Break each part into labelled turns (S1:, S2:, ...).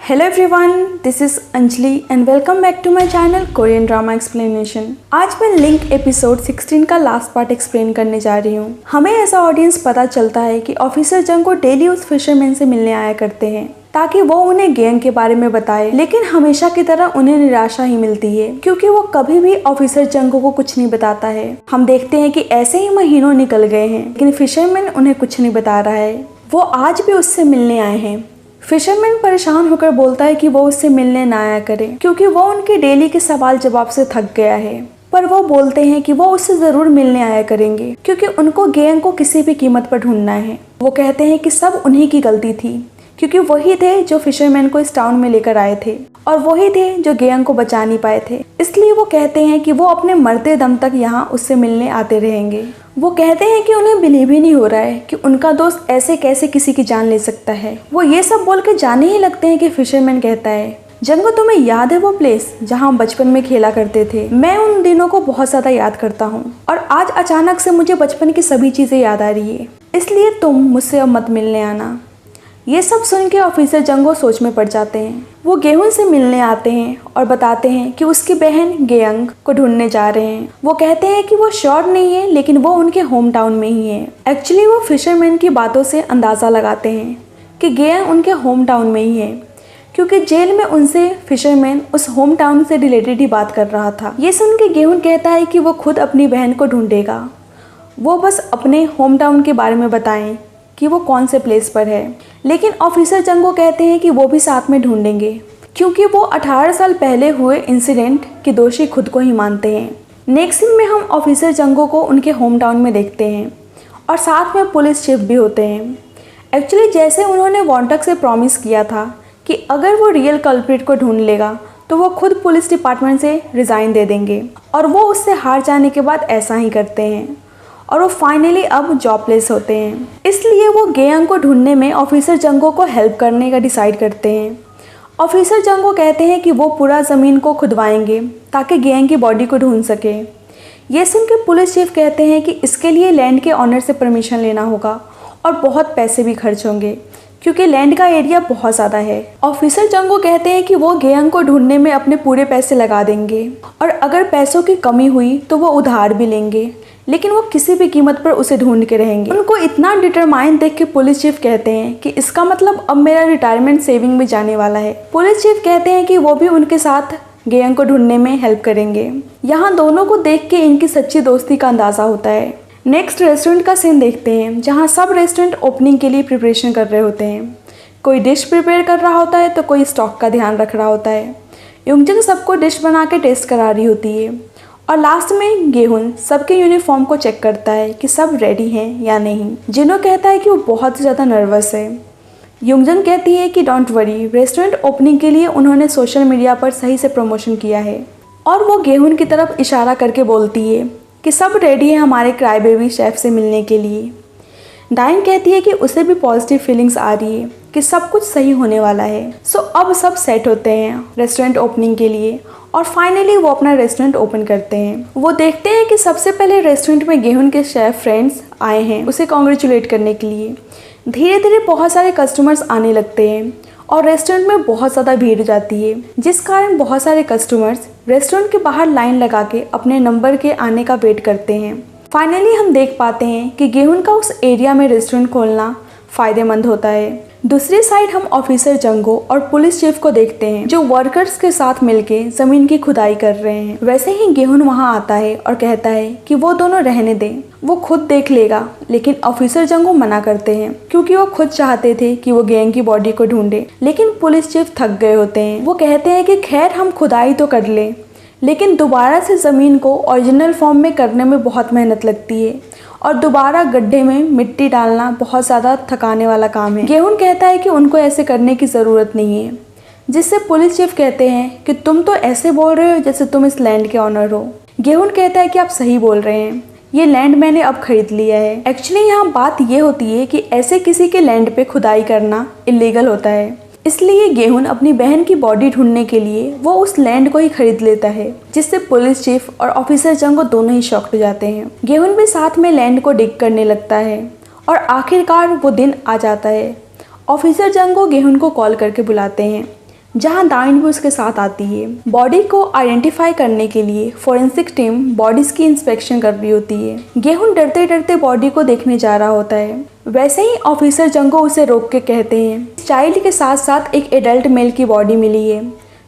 S1: Hello everyone, this is Anjali and welcome back to my channel Korean drama explanation. आज मैं link episode 16 का last part explain करने जा रही हूँ। हमें एज अ ऑडियंस पता चलता है कि ऑफिसर जंग को डेली उस फिशरमैन से मिलने आया करते हैं ताकि वो उन्हें गैंग के बारे में बताए, लेकिन हमेशा की तरह उन्हें निराशा ही मिलती है क्योंकि वो कभी भी ऑफिसर जंग को कुछ नहीं बताता है। हम देखते हैं कि ऐसे ही महीनों निकल गए हैं लेकिन फिशरमैन उन्हें कुछ नहीं बता रहा है। वो आज भी उससे मिलने आए हैं। फिशरमैन परेशान होकर बोलता है कि वो उससे मिलने ना आया करे क्योंकि वो उनके डेली के सवाल जवाब से थक गया है, पर वो बोलते हैं कि वो उससे ज़रूर मिलने आया करेंगे क्योंकि उनको गैंग को किसी भी कीमत पर ढूंढना है। वो कहते हैं कि सब उन्हीं की गलती थी क्योंकि वही थे जो फिशरमैन को इस टाउन में लेकर आए थे और वही थे जो गैंग को बचा नहीं पाए थे। इसलिए वो कहते हैं कि वो अपने मरते दम तक यहाँ उससे मिलने आते रहेंगे। वो कहते हैं कि उन्हें बिलीव ही नहीं हो रहा है कि उनका दोस्त ऐसे कैसे किसी की जान ले सकता है। वो ये सब बोल के जाने ही लगते हैं कि फिशरमैन कहता है, जंगो तुम्हें याद है वो प्लेस जहाँ हम बचपन में खेला करते थे? मैं उन दिनों को बहुत ज़्यादा याद करता हूँ और आज अचानक से मुझे बचपन की सभी चीज़ें याद आ रही है, इसलिए तुम मुझसे अब मत मिलने आना। ये सब सुन के ऑफिसर जंगो सोच में पड़ जाते हैं। वो गेहूं से मिलने आते हैं और बताते हैं कि उसकी बहन गेयंग को ढूंढने जा रहे हैं। वो कहते हैं कि वो श्योर नहीं है लेकिन वो उनके होम टाउन में ही है। एक्चुअली वो फिशरमैन की बातों से अंदाज़ा लगाते हैं कि गेयंग उनके होम टाउन में ही है क्योंकि जेल में उनसे फिशरमैन उस होम टाउन से रिलेटेड ही बात कर रहा था। ये सुन के गेहूं कहता है कि वो खुद अपनी बहन को ढूंढेगा, वो बस अपने होम टाउन के बारे में बताएं कि वो कौन से प्लेस पर है। लेकिन ऑफिसर जंगो कहते हैं कि वो भी साथ में ढूंढेंगे क्योंकि वो 18 साल पहले हुए इंसिडेंट के दोषी खुद को ही मानते हैं। नेक्स्ट सीन में हम ऑफिसर जंगो को उनके होम टाउन में देखते हैं और साथ में पुलिस चीफ भी होते हैं। एक्चुअली जैसे उन्होंने वॉन्टक से प्रॉमिस किया था कि अगर वो रियल कल्प्रिट को ढूंढ लेगा तो वो खुद पुलिस डिपार्टमेंट से रिज़ाइन दे देंगे और वो उससे हार जाने के बाद ऐसा ही करते हैं और वो फाइनली अब जॉबलेस होते हैं। इसलिए वो गेयंग को ढूंढने में ऑफिसर जंगो को हेल्प करने का डिसाइड करते हैं। ऑफिसर जंगो कहते हैं कि वो पूरा ज़मीन को खुदवाएंगे ताकि गेयंग की बॉडी को ढूंढ सके। ये सुन के पुलिस चीफ कहते हैं कि इसके लिए लैंड के ऑनर से परमिशन लेना होगा और बहुत पैसे भी खर्च होंगे क्योंकि लैंड का एरिया बहुत ज़्यादा है। ऑफिसर जंगो कहते हैं कि वो गेयंग को ढूंढने में अपने पूरे पैसे लगा देंगे और अगर पैसों की कमी हुई तो वो उधार भी लेंगे, लेकिन वो किसी भी कीमत पर उसे ढूंढ के रहेंगे। उनको इतना डिटरमाइन देख के पुलिस चीफ कहते हैं कि इसका मतलब अब मेरा रिटायरमेंट सेविंग में जाने वाला है। पुलिस चीफ कहते हैं कि वो भी उनके साथ गेयंग को ढूंढने में हेल्प करेंगे। यहाँ दोनों को देख के इनकी सच्ची दोस्ती का अंदाज़ा होता है। नेक्स्ट रेस्टोरेंट का सीन देखते हैं जहाँ सब रेस्टोरेंट ओपनिंग के लिए प्रिपरेशन कर रहे होते हैं। कोई डिश प्रिपेयर कर रहा होता है तो कोई स्टॉक का ध्यान रख रहा होता है। युंगजंग सबको डिश बना के टेस्ट करा रही होती है और लास्ट में गेहुन सबके यूनिफॉर्म को चेक करता है कि सब रेडी हैं या नहीं। जिनो कहता है कि वो बहुत ज़्यादा नर्वस है। युंगजंग कहती है कि डोंट वरी, रेस्टोरेंट ओपनिंग के लिए उन्होंने सोशल मीडिया पर सही से प्रमोशन किया है। और वो गेहुन की तरफ इशारा करके बोलती है कि सब रेडी है हमारे क्राई बेबी शेफ से मिलने के लिए। डाइन कहती है कि उसे भी पॉजिटिव फीलिंग्स आ रही है कि सब कुछ सही होने वाला है। सो अब सब सेट होते हैं रेस्टोरेंट ओपनिंग के लिए और फाइनली वो अपना रेस्टोरेंट ओपन करते हैं। वो देखते हैं कि सबसे पहले रेस्टोरेंट में गेहून के शेफ फ्रेंड्स आए हैं उसे कॉन्ग्रेचुलेट करने के लिए। धीरे धीरे बहुत सारे कस्टमर्स आने लगते हैं और रेस्टोरेंट में बहुत ज़्यादा भीड़ हो जाती है, जिस कारण बहुत सारे कस्टमर्स रेस्टोरेंट के बाहर लाइन लगा के अपने नंबर के आने का वेट करते हैं। फाइनली हम देख पाते हैं कि गेहून का उस एरिया में रेस्टोरेंट खोलना फ़ायदेमंद होता है। दूसरी साइड हम ऑफिसर जंगो और पुलिस चीफ को देखते हैं जो वर्कर्स के साथ मिलके ज़मीन की खुदाई कर रहे हैं। वैसे ही गेहून वहां आता है और कहता है कि वो दोनों रहने दें, वो खुद देख लेगा, लेकिन ऑफिसर जंगो मना करते हैं क्योंकि वो खुद चाहते थे कि वो गैंग की बॉडी को ढूंढे, लेकिन पुलिस चीफ थक गए होते हैं। वो कहते हैं कि खैर हम खुदाई तो कर लें, लेकिन दोबारा से ज़मीन को ओरिजिनल फॉर्म में करने में बहुत मेहनत लगती है और दोबारा गड्ढे में मिट्टी डालना बहुत ज़्यादा थकाने वाला काम है। गेहून कहता है कि उनको ऐसे करने की ज़रूरत नहीं है, जिससे पुलिस चीफ कहते हैं कि तुम तो ऐसे बोल रहे हो जैसे तुम इस लैंड के ऑनर हो। गेहून कहता है कि आप सही बोल रहे हैं, ये लैंड मैंने अब खरीद लिया है। एक्चुअली यहाँ बात ये होती है कि ऐसे किसी के लैंड पे खुदाई करना इलीगल होता है, इसलिए गेहून अपनी बहन की बॉडी ढूंढने के लिए वो उस लैंड को ही खरीद लेता है, जिससे पुलिस चीफ और ऑफिसर जंगो दोनों ही शॉक्ड हो जाते हैं। गेहून भी साथ में लैंड को डिग करने लगता है और आखिरकार वो दिन आ जाता है। ऑफिसर जंगो गेहून को कॉल करके बुलाते हैं जहां दाइन भी उसके साथ आती है। बॉडी को आइडेंटिफाई करने के लिए फोरेंसिक टीम बॉडीज की इंस्पेक्शन कर रही होती है। गेहूं डरते डरते बॉडी को देखने जा रहा होता है। वैसे ही ऑफिसर जंगो उसे रोक के कहते हैं चाइल्ड के साथ साथ एक एडल्ट मेल की बॉडी मिली है।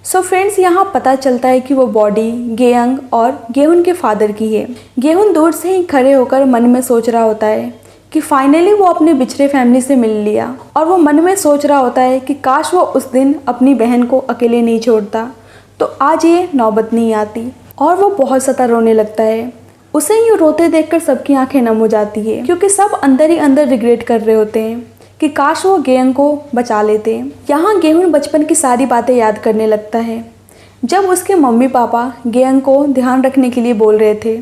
S1: सो फ्रेंड्स, यहाँ पता चलता है कि वो बॉडी गेयंग और गेहूं के फादर की है। गेहूं दूर से ही खड़े होकर मन में सोच रहा होता है कि फाइनली वो अपने बिछड़े फैमिली से मिल लिया, और वो मन में सोच रहा होता है कि काश वो उस दिन अपनी बहन को अकेले नहीं छोड़ता तो आज ये नौबत नहीं आती। और वो बहुत ज़्यादा रोने लगता है। उसे यूँ रोते देखकर सबकी आंखें नम हो जाती है, क्योंकि सब अंदर ही अंदर रिग्रेट कर रहे होते हैं कि काश वो गेयंग को बचा लेते। यहाँ गेहूं बचपन की सारी बातें याद करने लगता है, जब उसके मम्मी पापा गेयंग को ध्यान रखने के लिए बोल रहे थे,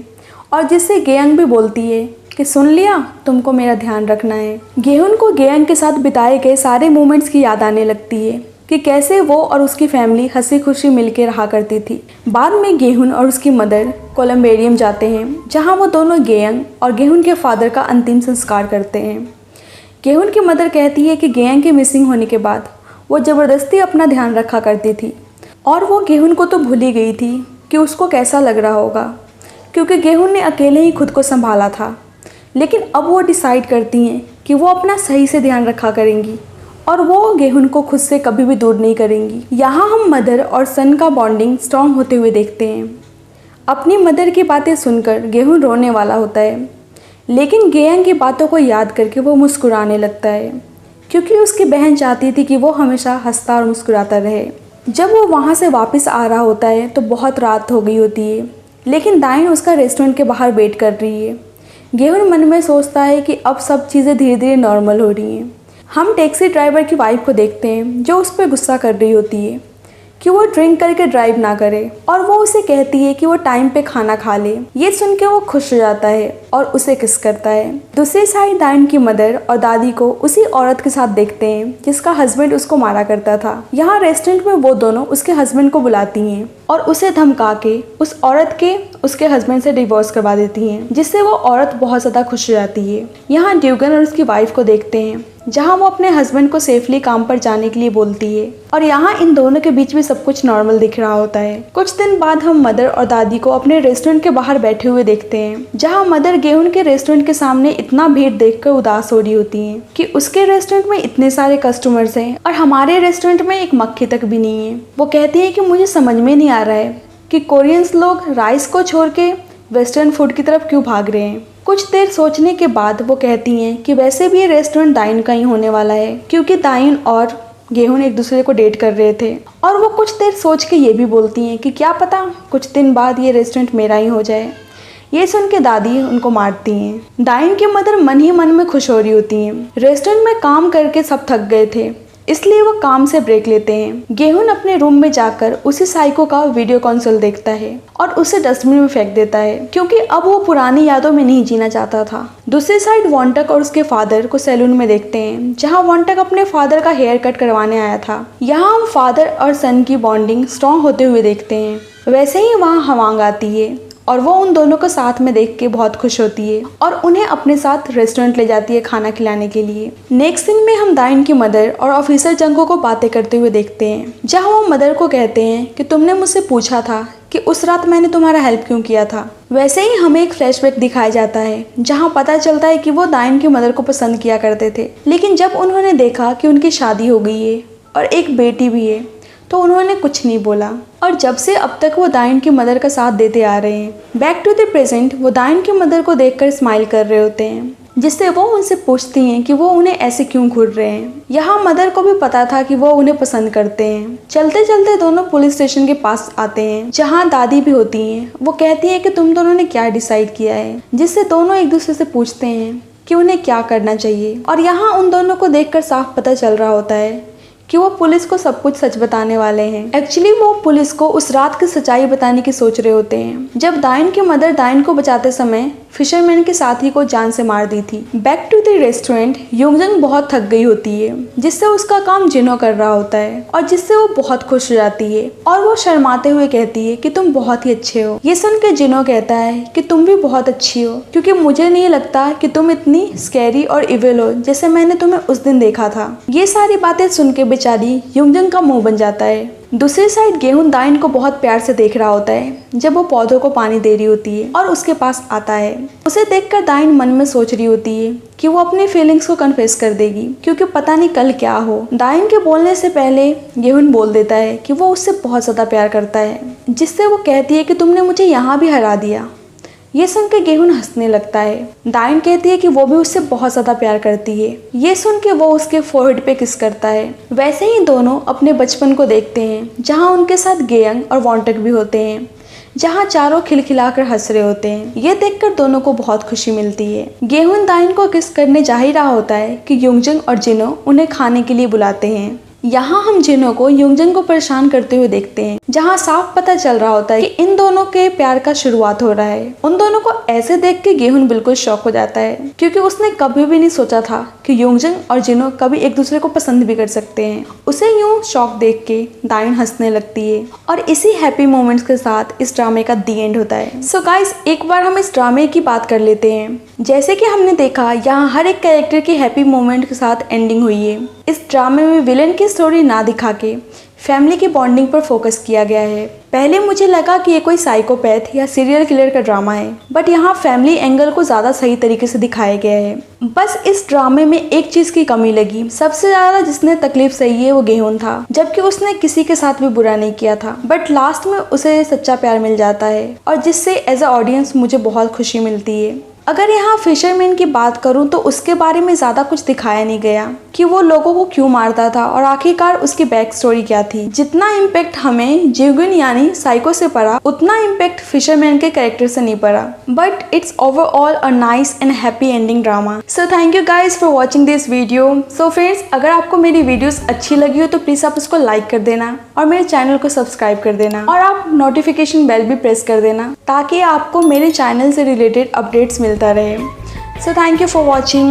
S1: और जिससे गेयंग भी बोलती है कि सुन लिया, तुमको मेरा ध्यान रखना है। गेहूं को गेयंग के साथ बिताए गए सारे मोमेंट्स की याद आने लगती है कि कैसे वो और उसकी फैमिली हंसी खुशी मिलकर रहा करती थी। बाद में गेहूं और उसकी मदर कोलम्बेरियम जाते हैं, जहां वो दोनों गेयंग और गेहूं के फादर का अंतिम संस्कार करते हैं। गेहूं की मदर कहती है कि गेयंग के मिसिंग होने के बाद वो ज़बरदस्ती अपना ध्यान रखा करती थी, और वो गेहूं को तो भूल ही गई थी कि उसको कैसा लग रहा होगा, क्योंकि गेहूं ने अकेले ही खुद को संभाला था। लेकिन अब वो डिसाइड करती हैं कि वो अपना सही से ध्यान रखा करेंगी, और वो गेहूं को खुद से कभी भी दूर नहीं करेंगी। यहाँ हम मदर और सन का बॉन्डिंग स्ट्रॉन्ग होते हुए देखते हैं। अपनी मदर की बातें सुनकर गेहूं रोने वाला होता है, लेकिन गेयंग की बातों को याद करके वो मुस्कुराने लगता है, क्योंकि उसकी बहन चाहती थी कि वो हमेशा हंसता और मुस्कुराता रहे। जब वो वहाँ से वापस आ रहा होता है तो बहुत रात हो गई होती है, लेकिन दाइन उसका रेस्टोरेंट के बाहर वेट कर रही है। गेहूं मन में सोचता है कि अब सब चीज़ें धीरे धीरे नॉर्मल हो रही हैं। हम टैक्सी ड्राइवर की वाइफ को देखते हैं, जो उस पर गुस्सा कर रही होती है कि वो ड्रिंक करके ड्राइव ना करे, और वो उसे कहती है कि वो टाइम पे खाना खा ले। ये सुन के वो खुश हो जाता है और उसे किस करता है। दूसरी साइड दाइन की मदर और दादी को उसी औरत के साथ देखते हैं जिसका हस्बैंड उसको मारा करता था। यहाँ रेस्टोरेंट में वो दोनों उसके हस्बैंड को बुलाती हैं और उसे धमका के उस औरत के उसके हस्बैंड से डिवोर्स करवा देती हैं, जिससे वो औरत बहुत ज़्यादा खुश हो जाती है। यहाँ ड्यूगन और उसकी वाइफ को देखते हैं, जहाँ वो अपने हस्बैंड को सेफली काम पर जाने के लिए बोलती है, और यहाँ इन दोनों के बीच में सब कुछ नॉर्मल दिख रहा होता है। कुछ दिन बाद हम मदर और दादी को अपने रेस्टोरेंट के बाहर बैठे हुए देखते हैं, जहाँ मदर गेहूं के रेस्टोरेंट के सामने इतना भीड़ देखकर उदास हो रही होती हैं कि उसके रेस्टोरेंट में इतने सारे कस्टमर्स हैं और हमारे रेस्टोरेंट में एक मक्खी तक भी नहीं है। वो कहती है कि मुझे समझ में नहीं आ रहा है कि कोरियंस लोग राइस को छोड़ के वेस्टर्न फूड की तरफ क्यों भाग रहे हैं। कुछ देर सोचने के बाद वो कहती हैं कि वैसे भी ये रेस्टोरेंट दाइन का ही होने वाला है, क्योंकि दाइन और गेहूं एक दूसरे को डेट कर रहे थे। और वो कुछ देर सोच के ये भी बोलती हैं कि क्या पता कुछ दिन बाद ये रेस्टोरेंट मेरा ही हो जाए। ये सुन के दादी उनको मारती हैं। दाइन की मदर मन ही मन में खुश हो रही होती हैं। रेस्टोरेंट में काम करके सब थक गए थे, इसलिए वो काम से ब्रेक लेते हैं। गेहूं अपने रूम में जाकर उसी साइको का वीडियो कॉन्सोल देखता है और उसे डस्टबिन में फेंक देता है, क्योंकि अब वो पुरानी यादों में नहीं जीना चाहता था। दूसरी साइड वॉन्टक और उसके फादर को सैलून में देखते हैं, जहां वॉन्टक अपने फादर का हेयर कट करवाने आया था। यहाँ हम फादर और सन की बॉन्डिंग स्ट्रॉन्ग होते हुए देखते हैं। वैसे ही वहाँ हवांग आती है और वो उन दोनों को साथ में देख के बहुत खुश होती है और उन्हें अपने साथ रेस्टोरेंट ले जाती है खाना खिलाने के लिए। नेक्स्ट सीन में हम दाइन की मदर और ऑफिसर जंगो को बातें करते हुए देखते हैं, जहां वो मदर को कहते हैं कि तुमने मुझसे पूछा था कि उस रात मैंने तुम्हारा हेल्प क्यों किया था। वैसे ही हमें एक फ्लैशबैक दिखाया जाता है, जहां पता चलता है कि वो दाइन की मदर को पसंद किया करते थे, लेकिन जब उन्होंने देखा कि उनकी शादी हो गई है और एक बेटी भी है तो उन्होंने कुछ नहीं बोला, और जब से अब तक वो दाइन की मदर का साथ देते आ रहे हैं। बैक टू द प्रेजेंट वो दाइन की मदर को देखकर स्माइल कर रहे होते हैं, जिससे वो उनसे पूछती हैं कि वो उन्हें ऐसे क्यों घूर रहे हैं। यहाँ मदर को भी पता था कि वो उन्हें पसंद करते हैं। चलते चलते दोनों पुलिस स्टेशन के पास आते हैं, जहाँ दादी भी होती हैं। वो कहती है कि तुम दोनों ने क्या डिसाइड किया है, जिससे दोनों एक दूसरे से पूछते हैं कि उन्हें क्या करना चाहिए। और यहाँ उन दोनों को देखकर साफ पता चल रहा होता है कि वो पुलिस को सब कुछ सच बताने वाले हैं। एक्चुअली वो पुलिस को उस रात की सच्चाई बताने की सोच रहे होते हैं, जब दाइन की मदर दाइन को बचाते समय फिशरमैन के साथी को जान से मार दी थी। बैक टू द रेस्टोरेंट, योंगजंग बहुत थक गई होती है, जिससे उसका काम जिनो कर रहा होता है और जिससे वो बहुत खुश हो जाती है और वो शर्माते हुए कहती है कि तुम बहुत ही अच्छे हो। ये सुन के जिनो कहता है कि तुम भी बहुत अच्छी हो, क्योंकि मुझे नहीं लगता कि तुम इतनी स्कैरी और इविल हो जैसे मैंने तुम्हें उस दिन देखा था। ये सारी बातें सुन के बेचारी योंगजंग का मुंह बन जाता है। दूसरी साइड गेहून दाइन को बहुत प्यार से देख रहा होता है जब वो पौधों को पानी दे रही होती है और उसके पास आता है। उसे देखकर दाइन मन में सोच रही होती है कि वो अपनी फीलिंग्स को कन्फेस कर देगी, क्योंकि पता नहीं कल क्या हो। दाइन के बोलने से पहले गेहून बोल देता है कि वो उससे बहुत ज़्यादा प्यार करता है, जिससे वो कहती है कि तुमने मुझे यहाँ भी हरा दिया। ये सुन के गेहून हंसने लगता है। दाइन कहती है कि वो भी उससे बहुत ज़्यादा प्यार करती है। ये सुन के वो उसके फोरहेड पे किस करता है। वैसे ही दोनों अपने बचपन को देखते हैं, जहाँ उनके साथ गेयंग और वॉन्टक भी होते हैं, जहाँ चारों खिलखिलाकर हंस रहे होते हैं। ये देखकर दोनों को बहुत खुशी मिलती है। गेहून दाइन को किस करने जा ही रहा होता है कि योंगजंग और जिनो उन्हें खाने के लिए बुलाते हैं। यहाँ हम जिनो को योंगजंग को परेशान करते हुए देखते हैं, जहाँ साफ पता चल रहा होता है कि इन दोनों के प्यार का शुरुआत हो रहा है। उन दोनों को ऐसे देख के गेहून बिल्कुल शॉक हो जाता है, क्योंकि उसने कभी भी नहीं सोचा था कि योंगजंग और जिनो कभी एक दूसरे को पसंद भी कर सकते हैं। उसे यूं शॉक देख के दाइन हंसने लगती है और इसी हैप्पी मोमेंट्स के साथ इस ड्रामे का दी एंड होता है। सो गाइस, एक बार हम इस ड्रामे की बात कर लेते हैं। जैसे कि हमने देखा, यहाँ हर एक कैरेक्टर की हैप्पी मोमेंट के साथ एंडिंग हुई है। इस ड्रामे में विलेन की स्टोरी ना दिखा के फैमिली की बॉन्डिंग पर फोकस किया गया है। पहले मुझे लगा कि ये कोई साइकोपैथ या सीरियल किलर का ड्रामा है, बट यहाँ फैमिली एंगल को ज़्यादा सही तरीके से दिखाया गया है। बस इस ड्रामे में एक चीज़ की कमी लगी। सबसे ज़्यादा जिसने तकलीफ सही है वो गेहून था, जबकि उसने किसी के साथ भी बुरा नहीं किया था, बट लास्ट में उसे सच्चा प्यार मिल जाता है और जिससे एज अ ऑडियंस मुझे बहुत खुशी मिलती है। अगर यहाँ फिशरमैन की बात करूँ तो उसके बारे में ज़्यादा कुछ दिखाया नहीं गया कि वो लोगों को क्यों मारता था और आखिरकार उसकी बैक स्टोरी क्या थी। जितना इम्पैक्ट हमें जिगुन यानी साइको से पड़ा, उतना इम्पैक्ट फिशरमैन के कैरेक्टर से नहीं पड़ा। But it's overall a nice and happy ending drama. So thank you guys for watching this video. So friends, अगर आपको मेरी वीडियोस अच्छी लगी हो तो प्लीज़ आप उसको लाइक कर देना और मेरे चैनल को सब्सक्राइब कर देना और आप नोटिफिकेशन बेल भी प्रेस कर देना, ताकि आपको मेरे चैनल से रिलेटेड अपडेट्स मिलता रहे। So thank you for watching.